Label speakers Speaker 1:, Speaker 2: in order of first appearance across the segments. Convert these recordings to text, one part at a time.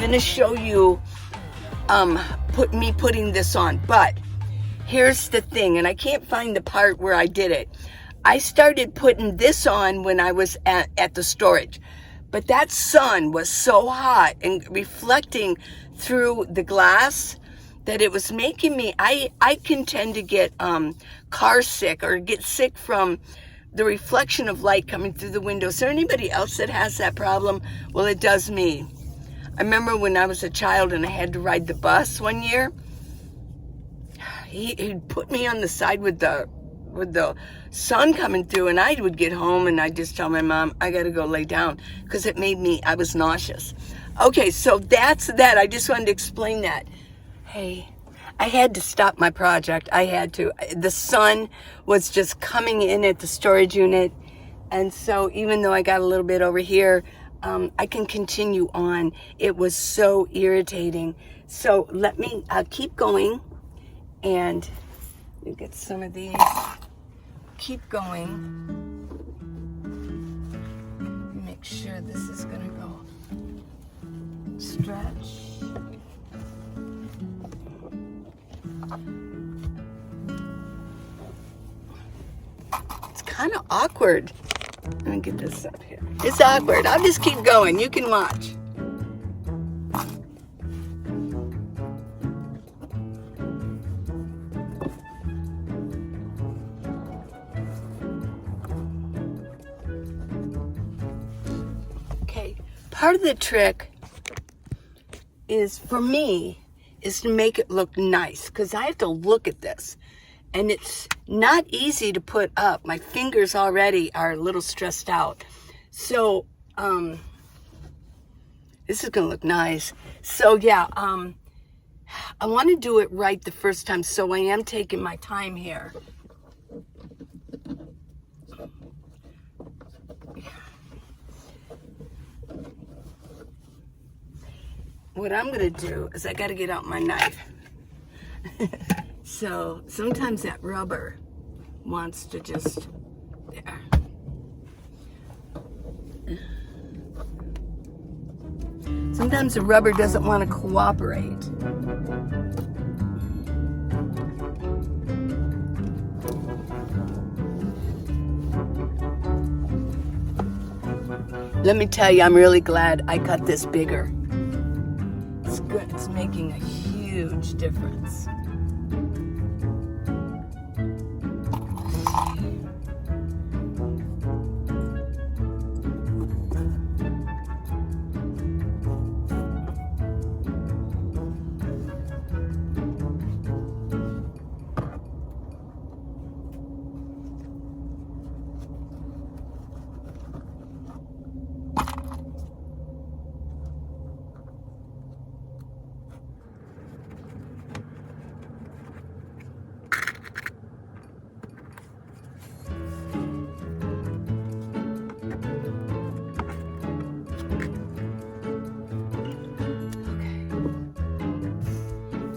Speaker 1: going to show you putting this on. But here's the thing, and I can't find the part where I did it. I started putting this on when I was at the storage. But that sun was so hot and reflecting through the glass that it was making me, I can tend to get car sick or get sick from the reflection of light coming through the window. Is there anybody else that has that problem? Well, it does me. I remember when I was a child and I had to ride the bus one year, he'd put me on the side with the sun coming through, and I would get home and I'd just tell my mom, I gotta go lay down, because it made me, I was nauseous. Okay, so that's that. I just wanted to explain that. Hey, I had to stop my project. I had to. The sun was just coming in at the storage unit, and so even though I got a little bit over here, I can continue on. It was so irritating. So I'll keep going, and let me get some of these. Keep going. Make sure this is gonna go. Stretch. It's kind of awkward. Let me get this up here. It's awkward. I'll just keep going. You can watch. Okay, part of the trick is, for me, is to make it look nice, because I have to look at this, and it's not easy to put up. My fingers already are a little stressed out. So this is gonna look nice. So yeah, I want to do it right the first time, so I am taking my time here. What I'm gonna do is I gotta get out my knife. So sometimes that rubber wants to just, there. Sometimes the rubber doesn't want to cooperate. Let me tell you, I'm really glad I cut this bigger. It's good. It's making a huge difference.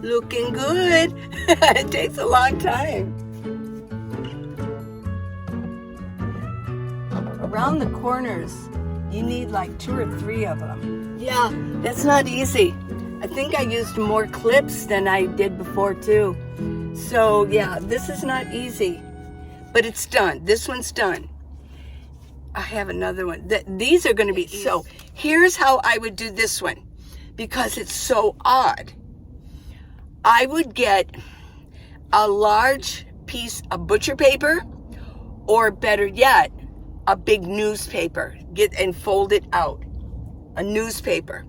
Speaker 1: Looking good. It takes a long time. Around the corners, you need like 2 or 3 of them. Yeah, that's not easy. I think I used more clips than I did before too. So yeah, this is not easy, but it's done. This one's done. I have another one. These are going to be, so here's how I would do this one, because it's so odd. I would get a large piece of butcher paper, or better yet, a big newspaper. And fold it out. A newspaper.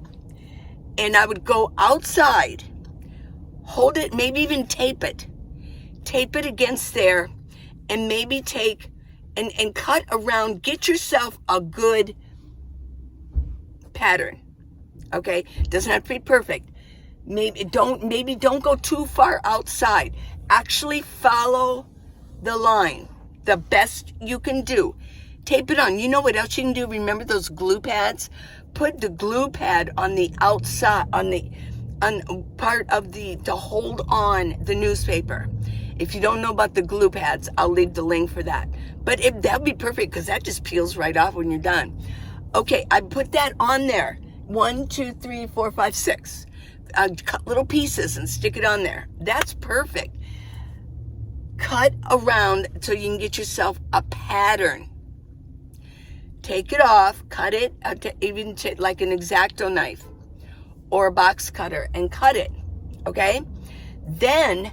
Speaker 1: And I would go outside, hold it, maybe even tape it. Tape it against there, and maybe take and cut around. Get yourself a good pattern. Okay? It doesn't have to be perfect. Maybe don't go too far outside. Actually follow the line the best you can do. Tape it on. You know what else you can do? Remember those glue pads? Put the glue pad on the outside, on part of to hold on the newspaper. If you don't know about the glue pads, I'll leave the link for that. But that would be perfect, because that just peels right off when you're done. Okay, I put that on there. 1, 2, 3, 4, 5, 6 cut little pieces and stick it on there. That's perfect. Cut around so you can get yourself a pattern. Take it off, cut it, even like an X-Acto knife or a box cutter, and cut it, okay? Then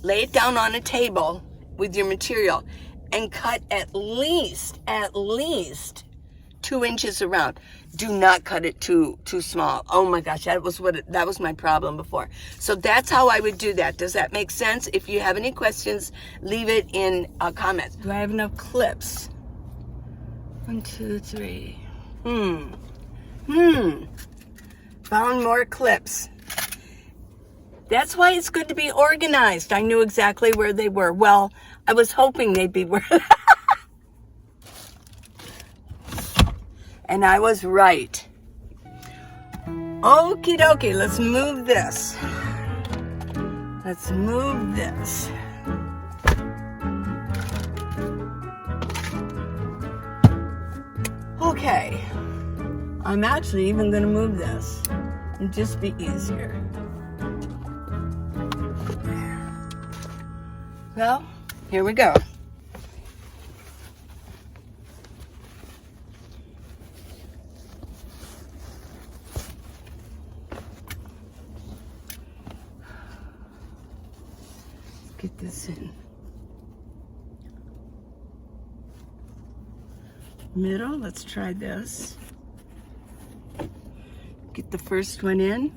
Speaker 1: lay it down on a table with your material and cut at least 2 inches around. Do not cut it too small. Oh my gosh, that was my problem before. So that's how I would do that. Does that make sense? If you have any questions, leave it in comments. Do I have enough clips? 1, 2, 3. Found more clips. That's why it's good to be organized. I knew exactly where they were. Well, I was hoping they'd be where. And I was right. Okie dokie, let's move this. Let's move this. Okay. I'm actually even going to move this. It'll just be easier. Well, here we go. Get this in. Middle, let's try this. Get the first one in.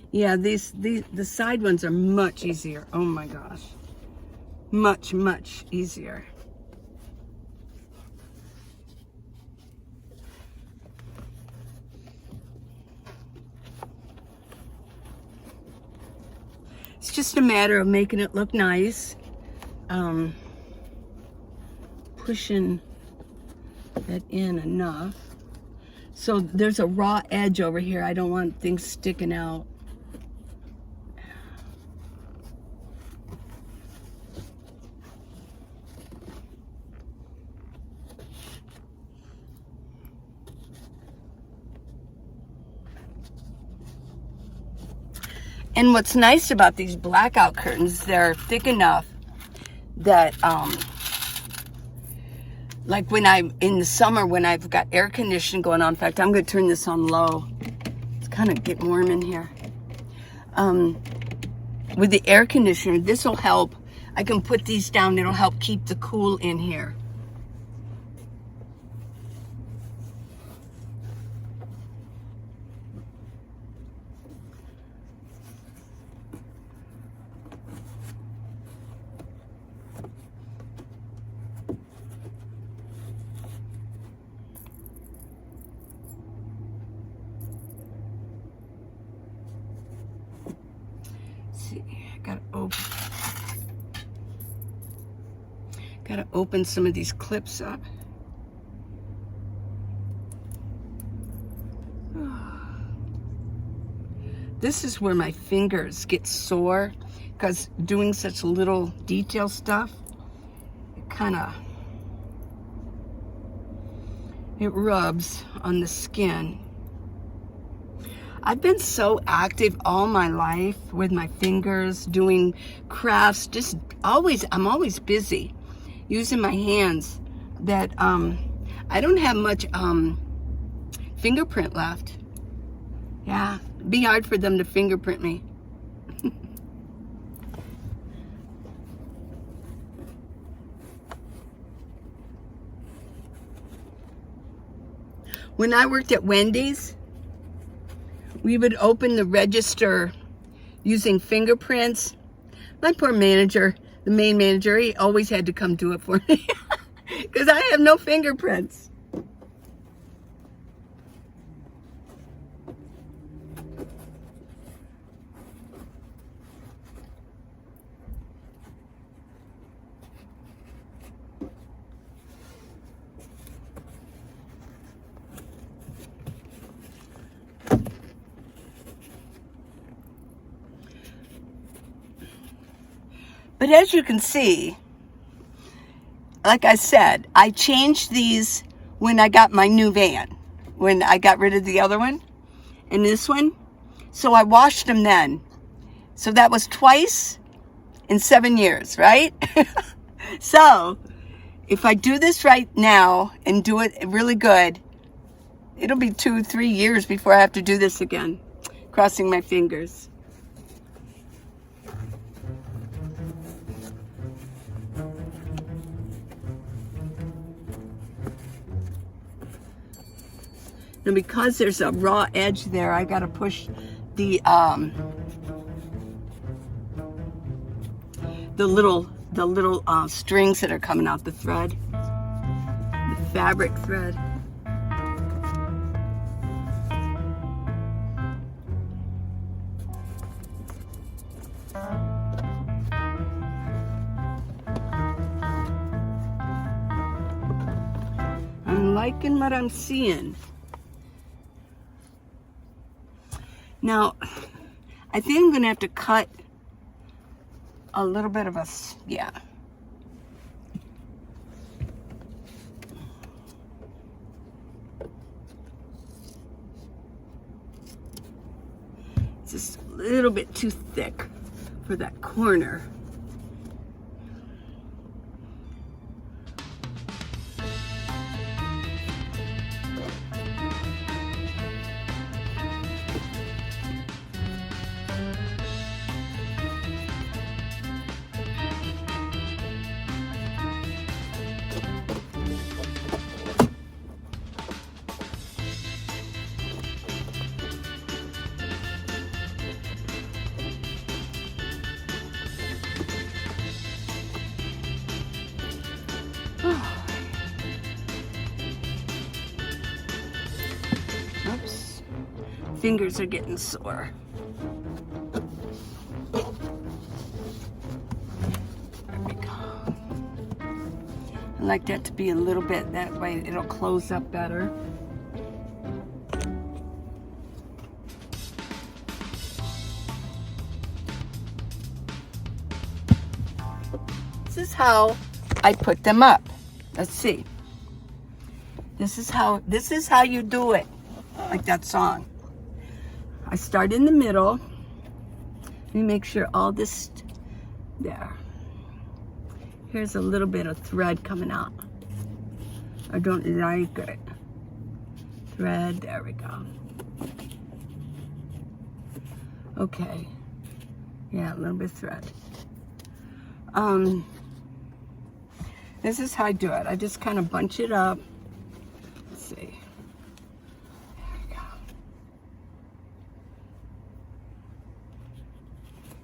Speaker 1: Yeah, the side ones are much easier. Oh my gosh. Much easier. It's just a matter of making it look nice. Pushing that in enough. So there's a raw edge over here. I don't want things sticking out. And what's nice about these blackout curtains, they're thick enough that, like when in the summer when I've got air conditioning going on, in fact, I'm going to turn this on low. It's kind of getting warm in here. With the air conditioner, this will help. I can put these down. It'll help keep the cool in here. Gotta open some of these clips up. This is where my fingers get sore because doing such little detail stuff, it rubs on the skin. I've been so active all my life with my fingers, doing crafts, I'm always busy using my hands that I don't have much fingerprint left. Yeah, it'd be hard for them to fingerprint me. When I worked at Wendy's, we would open the register using fingerprints. My poor manager, the main manager, he always had to come do it for me because I have no fingerprints. But as you can see, like I said, I changed these when I got my new van, when I got rid of the other one and this one. So I washed them then. So that was twice in 7 years, right? So if I do this right now and do it really good, it'll be 2-3 years before I have to do this again. Crossing my fingers. Now because there's a raw edge there, I gotta push the little strings that are coming out the thread, the fabric thread. I'm liking what I'm seeing. Now, I think I'm gonna have to cut a little bit of yeah. It's just a little bit too thick for that corner. Oops, fingers are getting sore. There we go. I like that to be a little bit, that way it'll close up better. This is how I put them up. Let's see. This is how you do it. Like that song. I start in the middle. Let me make sure all this, there. Here's a little bit of thread coming out. I don't like it. Thread, there we go. Okay. Yeah, a little bit of thread. This is how I do it. I just kind of bunch it up. Let's see. There we go.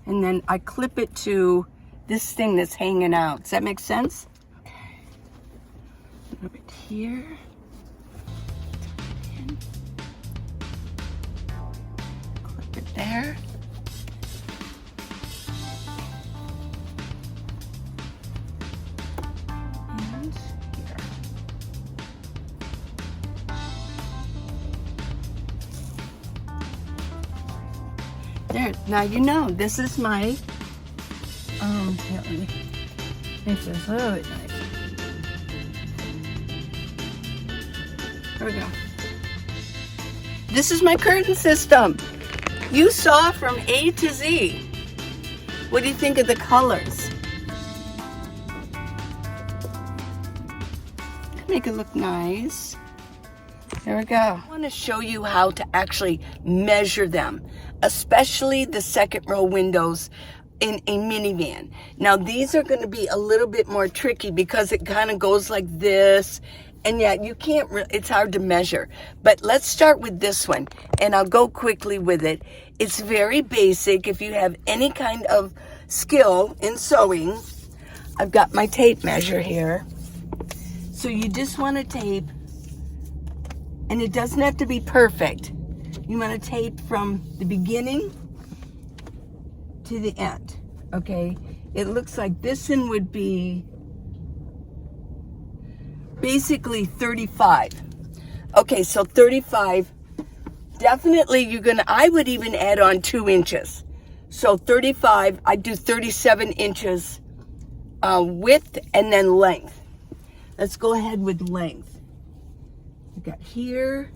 Speaker 1: And then I clip it to this thing that's hanging out. Does that make sense? Okay. A little bit here. Clip it there. There, now you know, this is my, here, let me make this really nice. There we go. This is my curtain system. You saw from A to Z. What do you think of the colors? Make it look nice. There we go. I want to show you how to actually measure them, especially the second row windows in a minivan. Now these are going to be a little bit more tricky because it kind of goes like this, and yeah, you can't, it's hard to measure. But let's start with this one, and I'll go quickly with it. It's very basic. If you have any kind of skill in sewing, I've got my tape measure here. So you just want to tape, and it doesn't have to be perfect. You want to tape from the beginning to the end, okay? It looks like this one would be basically 35. Okay, so 35, definitely I would even add on 2 inches. So 35, I do 37 inches width and then length. Let's go ahead with length. I got here.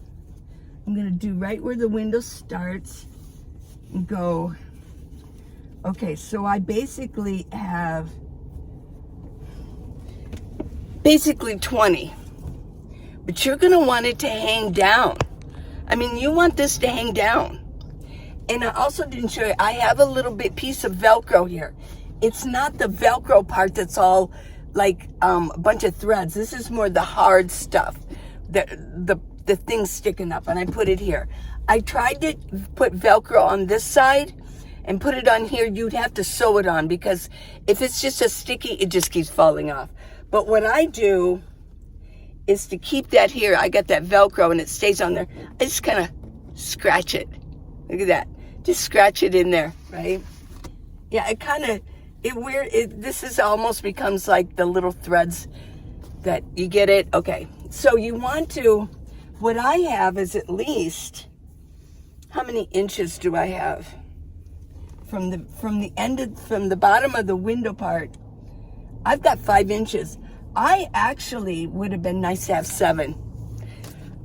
Speaker 1: I'm gonna do right where the window starts and go. Okay, so I basically have 20, but you're gonna want it to hang down. I mean, you want this to hang down. And I also didn't show you, I have a little bit piece of Velcro here. It's not the Velcro part that's all like a bunch of threads. This is more the hard stuff, the thing sticking up, and I put it here. I tried to put Velcro on this side and put it on here. You'd have to sew it on, because if it's just a sticky, it just keeps falling off. But what I do is to keep that here. I got that Velcro and it stays on there. I just kind of scratch it. Look at that. Just scratch it in there, right? Yeah, it kind of, this is almost becomes like the little threads that you get it. Okay, so you want to, what I have is at least, how many inches do I have? From the bottom of the window part, I've got 5 inches. I actually would have been nice to have 7.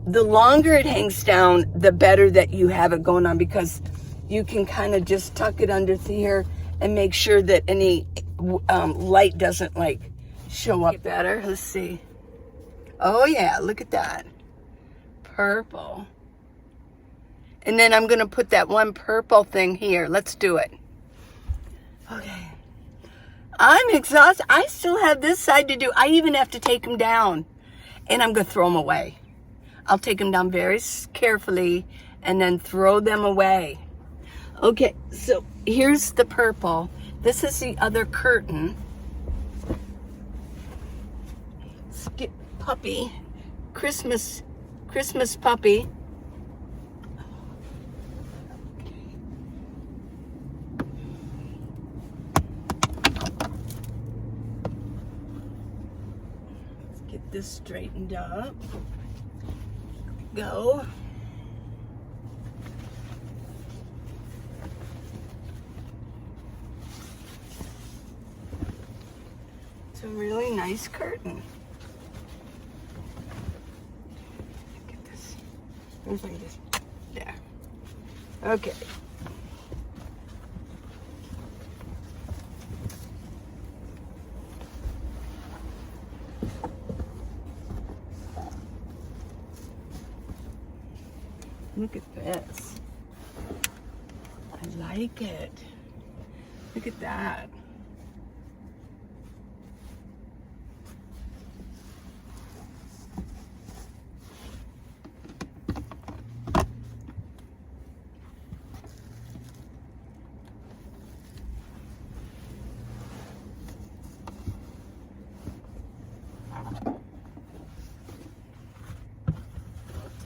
Speaker 1: The longer it hangs down, the better that you have it going on, because you can kind of just tuck it under here and make sure that any light doesn't like show up better. Let's see. Oh yeah, look at that. Purple. And then I'm gonna put that one purple thing here. Let's do it. Okay. I'm exhausted. I still have this side to do. I even have to take them down, and I'm gonna throw them away. I'll take them down very carefully and then throw them away. Okay, so here's the purple. This is the other curtain. Skip puppy, Christmas puppy. Let's get this straightened up. Go. It's a really nice curtain. Look at this. Where's my this? There. Okay. Look at this. I like it. Look at that.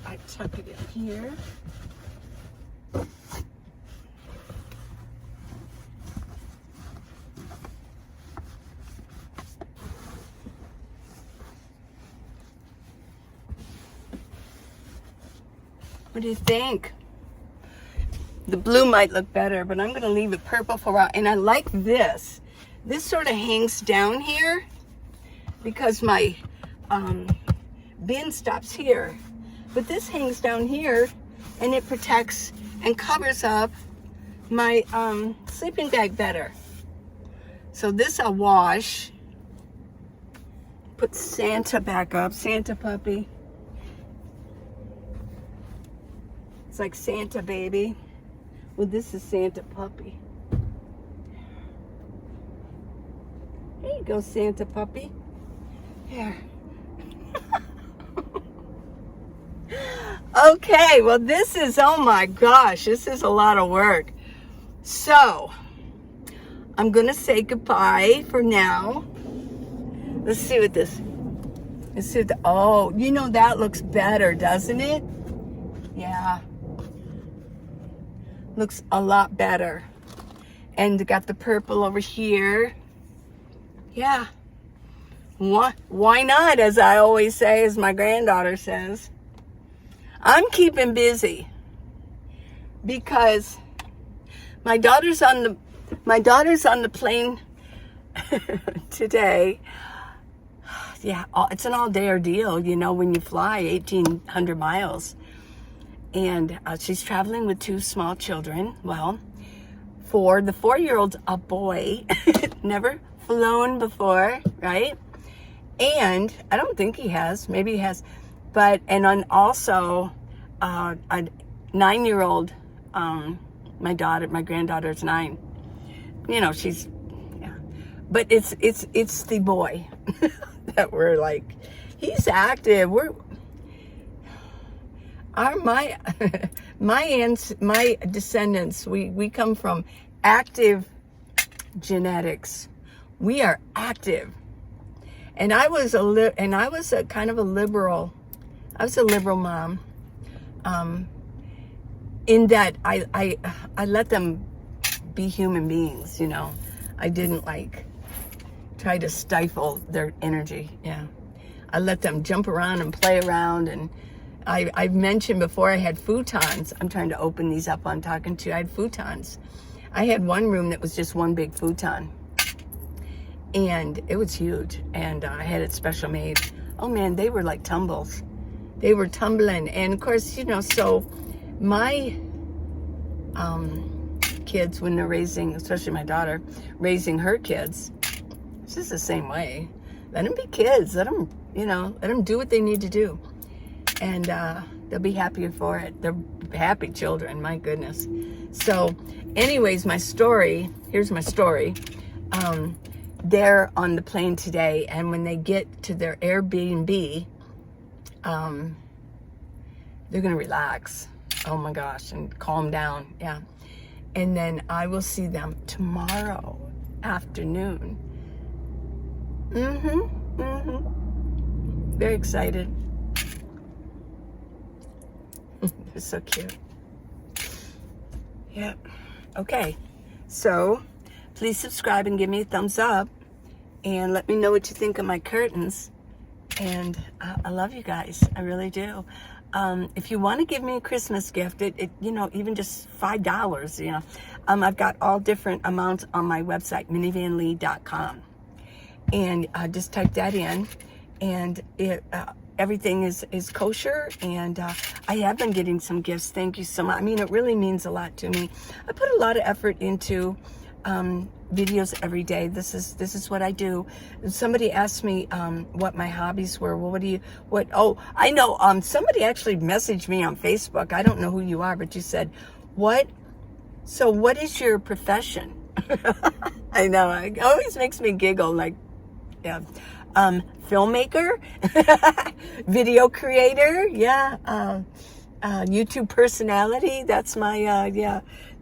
Speaker 1: I tuck it in here. What do you think? The blue might look better, but I'm gonna leave it purple for a while. And I like this. This sort of hangs down here because my bin stops here. But this hangs down here and it protects and covers up my sleeping bag better. So this I'll wash. Put Santa back up, Santa puppy. It's like Santa baby. Well, this is Santa puppy. There you go, Santa puppy. Here. Okay, well this is, oh my gosh, this is a lot of work. So, I'm gonna say goodbye for now. Let's see what this, let's see what the, oh, you know that looks better, doesn't it? Yeah. Looks a lot better. And got the purple over here. Yeah. Why not, as I always say, as my granddaughter says. I'm keeping busy because my daughter's on the plane today, yeah, it's an all-day ordeal, you know, when you fly 1,800 miles. And she's traveling with 2 small children. Well, for the 4-year-old's a boy, never flown before, right? And I don't think he has, maybe he has, but, and on also a 9-year-old, my granddaughter's 9. You know, she's, yeah. But it's the boy that we're like, he's active. My descendants, we come from active genetics. We are active. And I was a kind of a liberal. I was a liberal mom. In that I let them be human beings, you know. I didn't like try to stifle their energy. Yeah. I let them jump around and play around, and I've mentioned before I had futons. I'm trying to open these up on talking to you. I had futons. I had one room that was just one big futon. And it was huge. And I had it special made. Oh man, they were like tumbles. They were tumbling. And of course, you know, so my kids, when they're raising, especially my daughter, raising her kids, it's just the same way. Let them be kids. Let them, you know, let them do what they need to do. And they'll be happier for it. They're happy children, my goodness. So anyways, my story, here's my story. They're on the plane today, and when they get to their Airbnb, they're gonna relax. Oh my gosh, and calm down, yeah. And then I will see them tomorrow afternoon. Very excited. They're so cute. Yep. Okay, so please subscribe and give me a thumbs up, and let me know what you think of my curtains. And I love you guys. I really do. If you want to give me a Christmas gift, you know, even just $5, you know, I've got all different amounts on my website, minivanlee.com. And just type that in, and everything is kosher. And I have been getting some gifts. Thank you so much. I mean, it really means a lot to me. I put a lot of effort into videos every day. This is what I do. Somebody asked me what my hobbies were. Well, oh, I know, somebody actually messaged me on Facebook. I don't know who you are, but you said, what is your profession? I know, it always makes me giggle, like, yeah. Filmmaker, video creator, yeah, YouTube personality. That's my,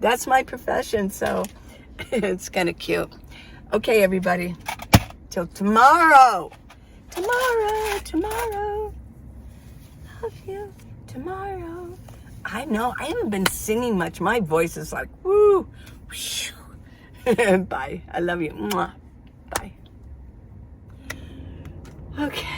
Speaker 1: that's my profession. So it's kind of cute. Okay, everybody. Till tomorrow. Tomorrow. Love you. Tomorrow. I know. I haven't been singing much. My voice is like, woo. Bye. I love you. Mwah. Bye. Okay.